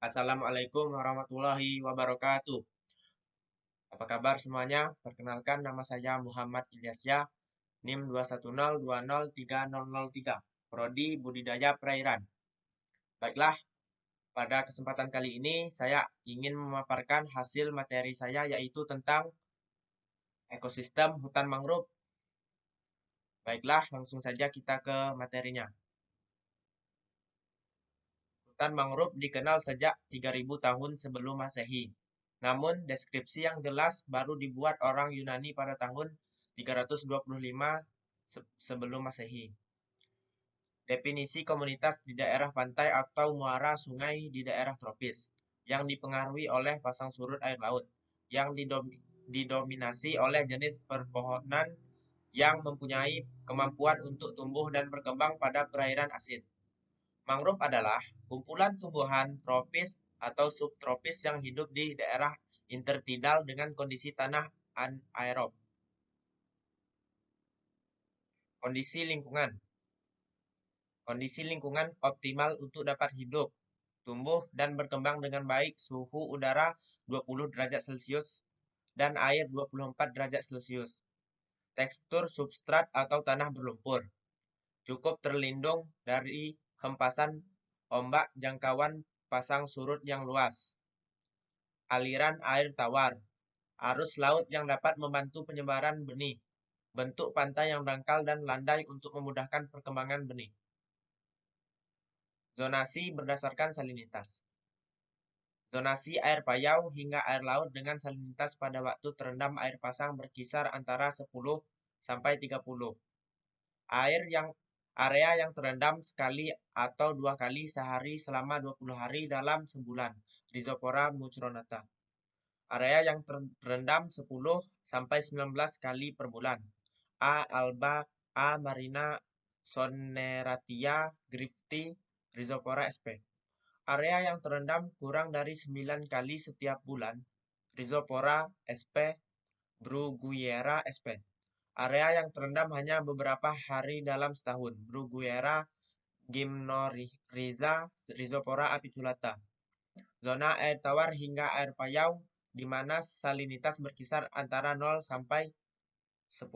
Assalamualaikum warahmatullahi wabarakatuh. Apa kabar semuanya? Perkenalkan, nama saya Muhammad Ilyasya, NIM 210203003, Prodi Budidaya Perairan. Baiklah, pada kesempatan kali ini saya ingin memaparkan hasil materi saya, yaitu tentang ekosistem hutan mangrove. Baiklah, langsung saja kita ke materinya. Hutan mangrove dikenal sejak 3000 tahun sebelum Masehi. Namun, deskripsi yang jelas baru dibuat orang Yunani pada tahun 325 sebelum Masehi. Definisi komunitas di daerah pantai atau muara sungai di daerah tropis yang dipengaruhi oleh pasang surut air laut yang didominasi oleh jenis perpohonan yang mempunyai kemampuan untuk tumbuh dan berkembang pada perairan asin. Mangrove adalah kumpulan tumbuhan tropis atau subtropis yang hidup di daerah intertidal dengan kondisi tanah anaerob. Kondisi lingkungan. Kondisi lingkungan optimal untuk dapat hidup, tumbuh, dan berkembang dengan baik. Suhu udara 20 derajat Celcius dan air 24 derajat Celcius. Tekstur substrat atau tanah berlumpur. Cukup terlindung dari hempasan ombak, jangkauan pasang surut yang luas. Aliran air tawar. Arus laut yang dapat membantu penyebaran benih. Bentuk pantai yang dangkal dan landai untuk memudahkan perkembangan benih. Zonasi berdasarkan salinitas. Zonasi air payau hingga air laut dengan salinitas pada waktu terendam air pasang berkisar antara 10 sampai 30. Area yang terendam sekali atau 2 kali sehari selama 20 hari dalam sebulan. Rhizopora mucronata. Area yang terendam 10 sampai 19 kali per bulan. A. alba, A. marina, Soneratia, grifti, Rhizopora sp. Area yang terendam kurang dari 9 kali setiap bulan. Rhizopora sp, Bruguiera sp. Area yang terendam hanya beberapa hari dalam setahun. Bruguiera gymnorrhiza, Rhizopora apiculata. Zona air tawar hingga air payau di mana salinitas berkisar antara 0 sampai 10.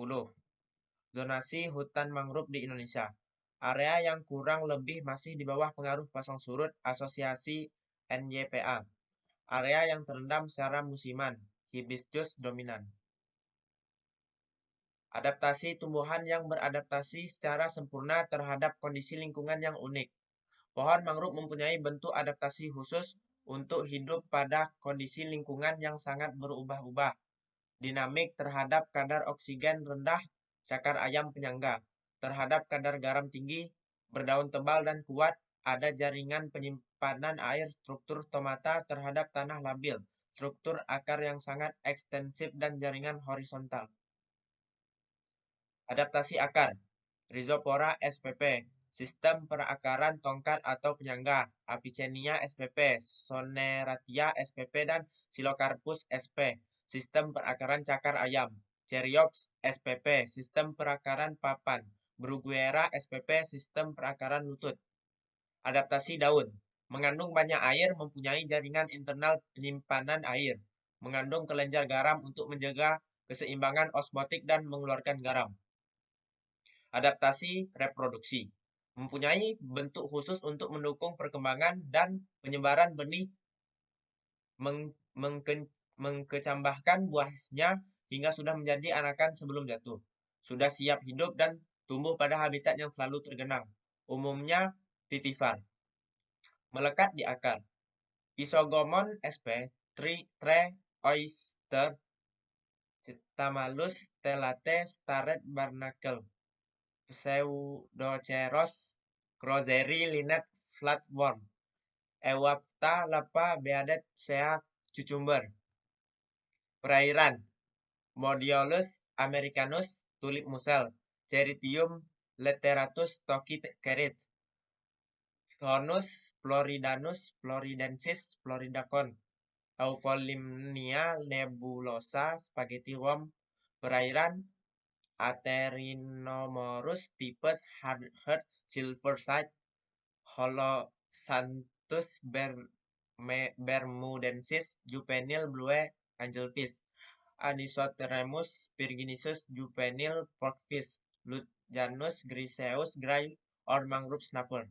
Zonasi hutan mangrove di Indonesia. Area yang kurang lebih masih di bawah pengaruh pasang surut asosiasi NYPA. Area yang terendam secara musiman. Hibiscus dominan. Adaptasi tumbuhan yang beradaptasi secara sempurna terhadap kondisi lingkungan yang unik. Pohon mangrove mempunyai bentuk adaptasi khusus untuk hidup pada kondisi lingkungan yang sangat berubah-ubah. Dinamik terhadap kadar oksigen rendah, cakar ayam penyangga. Terhadap kadar garam tinggi, berdaun tebal dan kuat, ada jaringan penyimpanan air, struktur stomata terhadap tanah labil, struktur akar yang sangat ekstensif dan jaringan horizontal. Adaptasi akar. Rhizopora spp. Sistem perakaran tongkat atau penyangga. Avicennia spp, Soneratia spp, dan Silocarpus sp. Sistem perakaran cakar ayam. Cheriops spp. Sistem perakaran papan. Bruguiera spp. Sistem perakaran lutut. Adaptasi daun. Mengandung banyak air, mempunyai jaringan internal penyimpanan air. Mengandung kelenjar garam untuk menjaga keseimbangan osmotik dan mengeluarkan garam. Adaptasi reproduksi. Mempunyai bentuk khusus untuk mendukung perkembangan dan penyebaran benih, mengkecambahkan buahnya hingga sudah menjadi anakan sebelum jatuh. Sudah siap hidup dan tumbuh pada habitat yang selalu tergenang. Umumnya vivipar. Melekat di akar. Isogomon sp. Tre oyster, Tamalus telate starred barnacle. Pseudoceros crozeri linet flatworm. Ewapta lapa beadet sea cucumber. Perairan. Modiolus americanus, tulip musel. Ceritium lateratus toki kerit. Conus floridanus, floridensis, floridacon. Eupholinia nebulosa, spaghetti worm. Perairan. Aterinomorus tipes hardhead silverside Holosanthus bermudensis juvenile blue angelfish Anisoteremus spirginisus juvenile porkfish Lucanus griseus gray or mangrove snapper.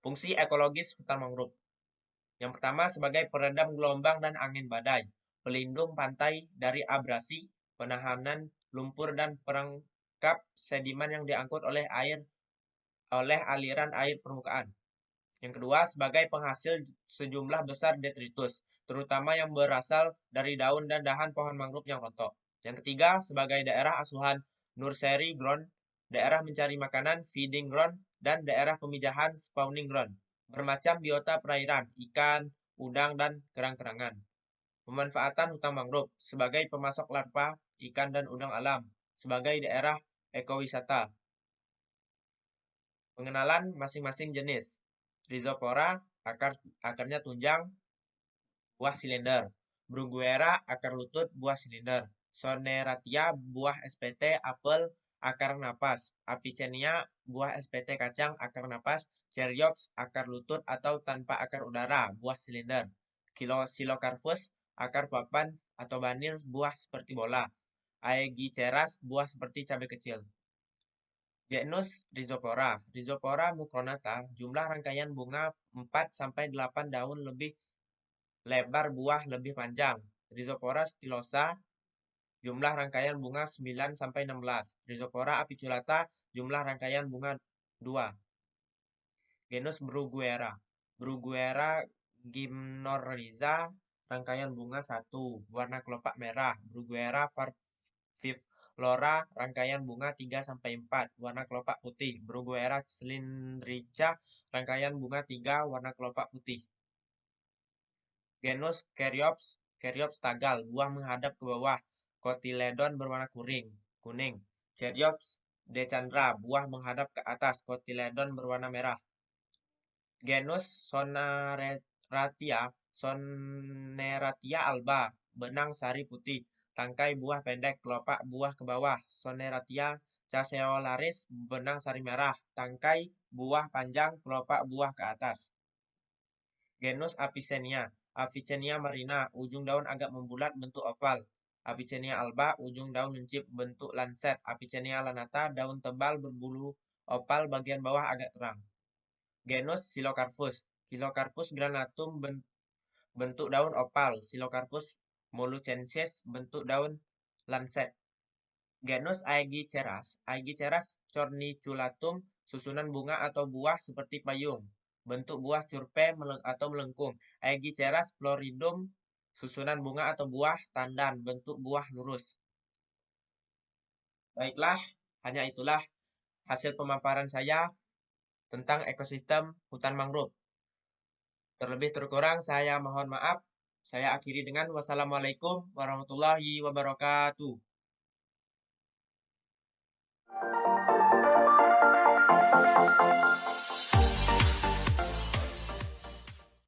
Fungsi ekologis hutan mangrove. Yang pertama, sebagai peredam gelombang dan angin badai, pelindung pantai dari abrasi, penahanan lumpur dan perangkap sedimen yang diangkut oleh aliran air permukaan. Yang kedua, sebagai penghasil sejumlah besar detritus, terutama yang berasal dari daun dan dahan pohon mangrove yang rontok. Yang ketiga, sebagai daerah asuhan nursery ground, daerah mencari makanan feeding ground, dan daerah pemijahan spawning ground. Bermacam biota perairan, ikan, udang, dan kerang-kerangan. Pemanfaatan hutan mangrove sebagai pemasok larva ikan dan udang alam, sebagai daerah ekowisata. Pengenalan masing-masing jenis. Rhizopora, akarnya tunjang, buah silinder. Bruguera, akar lutut, buah silinder. Soneratia, buah SPT, apel, akar napas. Apicenia, buah SPT kacang, akar napas. Cheriops, akar lutut atau tanpa akar udara, buah silinder. Silocarpus, akar papan atau banir, buah seperti bola. Aegiceras, buah seperti cabai kecil. Genus Rhizopora. Rhizopora mucronata, jumlah rangkaian bunga 4-8 daun lebih lebar, buah lebih panjang. Rhizopora stylosa, jumlah rangkaian bunga 9-16. Rhizopora apiculata, jumlah rangkaian bunga 2. Genus Bruguera. Bruguera gymnorrhiza, rangkaian bunga 1, warna kelopak merah. Bruguera parviflora, rangkaian bunga 3-4, warna kelopak putih. Bruguera cylindrica, rangkaian bunga 3, warna kelopak putih. Genus Caryopsis tagal, buah menghadap ke bawah. Cotyledon berwarna kuning. Caryopsis decandra, buah menghadap ke atas. Cotyledon berwarna merah. Genus Soneratia alba, benang sari putih. Tangkai buah pendek, kelopak buah ke bawah. Soneratia caseolaris, benang sari merah. Tangkai buah panjang, kelopak buah ke atas. Genus Avicennia marina, ujung daun agak membulat, bentuk oval. Avicennia alba, ujung daun lincip, bentuk lancet. Avicennia lanata, daun tebal berbulu opal, bagian bawah agak terang. Genus Silocarpus. Silocarpus granatum, bentuk daun opal. Silocarpus moluccensis, bentuk daun lancet. Genus Aegiceras corniculatum, susunan bunga atau buah seperti payung. Bentuk buah curpe atau melengkung. Aegiceras floridum, susunan bunga atau buah tandan. Bentuk buah lurus. Baiklah, hanya itulah hasil pemaparan saya tentang ekosistem hutan mangrove. Terlebih terkurang saya mohon maaf. Saya akhiri dengan wassalamualaikum warahmatullahi wabarakatuh.